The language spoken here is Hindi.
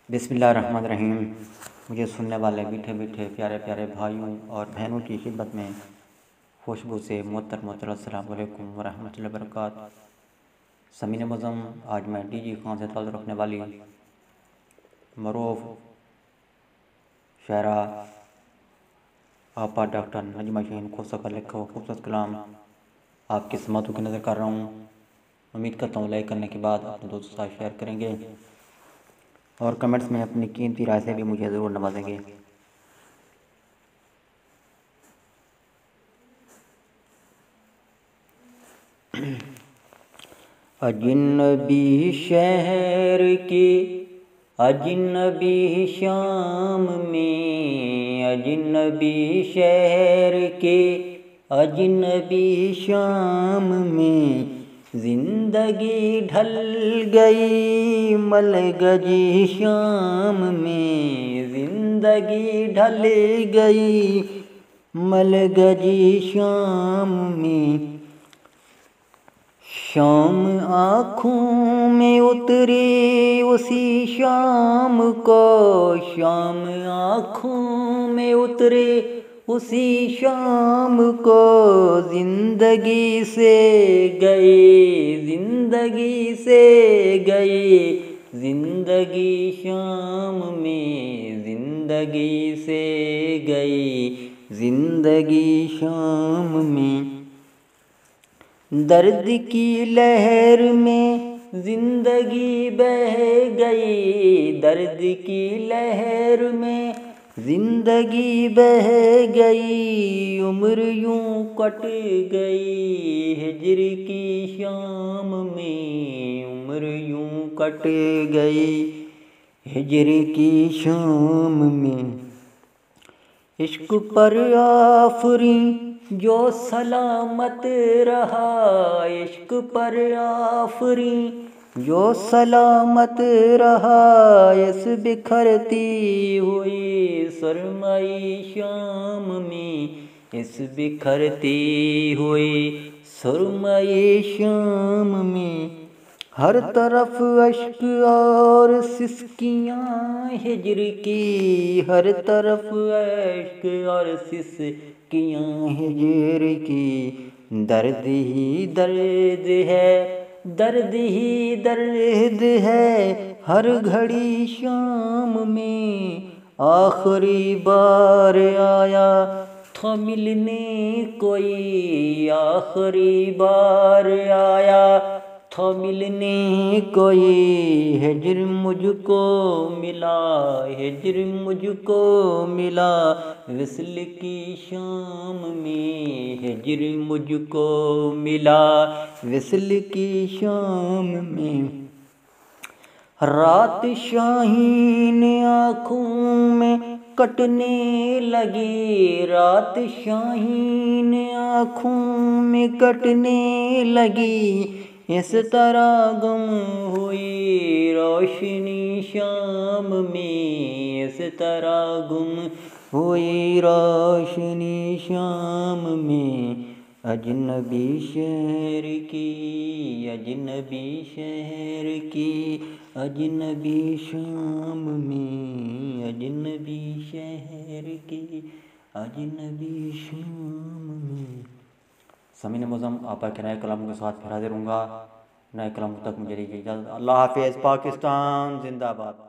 बिस्मिल्लाहिर्रहमानिर्रहीम। मुझे सुनने वाले मीठे मीठे प्यारे प्यारे भाइयों और बहनों की खिदमत में खुशबू से मोहतर अस्सलाम वालेकुम व रहमतुल्लाहि व बरकातहू। समीन मज़म, आज मैं डीजी खान से ताल्लुक़ रखने वाली मरूफ़ शायरा आपा डॉक्टर नजमा शाहीन खोसा का लिखा हुआ खूबसूरत कलाम आपकी समातों की नज़र कर रहा हूँ। उम्मीद करता हूँ लाइक करने के बाद अपने दोस्तों के साथ शेयर करेंगे और कमेंट्स में अपनी कीमती राय से भी मुझे ज़रूर नवाजेंगे। अजनबी शहर के अजनबी शाम में, अजनबी शहर के अजनबी शाम में जिंदगी ढल गई मलगजी शाम में, जिंदगी ढल गई मलगजी शाम में। शाम आँखों में उतरी उसी शाम को, शाम आँखों में उतरे उसी शाम को जिंदगी से गए, जिंदगी से गए, जिंदगी शाम में जिंदगी से गई, जिंदगी शाम में। दर्द की लहर में जिंदगी बह गई, दर्द की लहर में जिंदगी बह गई, उम्र यूं कट गई हिज्र की शाम में, उम्र यूं कट गई हिज्र की शाम में। इश्क पर आफरी जो सलामत रहा, इश्क पर आफरी जो सलामत रहा, इस बिखरती हुई सुरमई शाम में, इस बिखरती हुई सुरमई शाम में। हर तरफ अश्क और सिसकियाँ हिज्र की, हर तरफ अश्क और सिसकियाँ हिज्र की। दर्द ही दर्द है, दर्द ही दर्द है हर घड़ी शाम में। आखिरी बार आया था मिलने कोई, आखिरी बार आया था मिलने कोई, हिज्र मुझको मिला, हिज्र मुझको मिला विस्ल की शाम में, हिज्र मुझको मिला विस्ल की शाम में। रात शाहीन आँखों में कटने लगी, रात शाहीन आँखों में कटने लगी, इस तरह गुम हुई रोशनी शाम में, इस तरह गुम हुई रोशनी शाम में। अजनबी शहर की, अजनबी शहर की अजनबी शाम में, अजनबी शहर की अजनबी शाम में। समीन मज़म आपा के नए कलामों के साथ फिर हाजिर होऊंगा। नए कलामों तक मुझे दीजिए इजाज़त। अल्लाह हाफ़िज़। पाकिस्तान जिंदाबाद।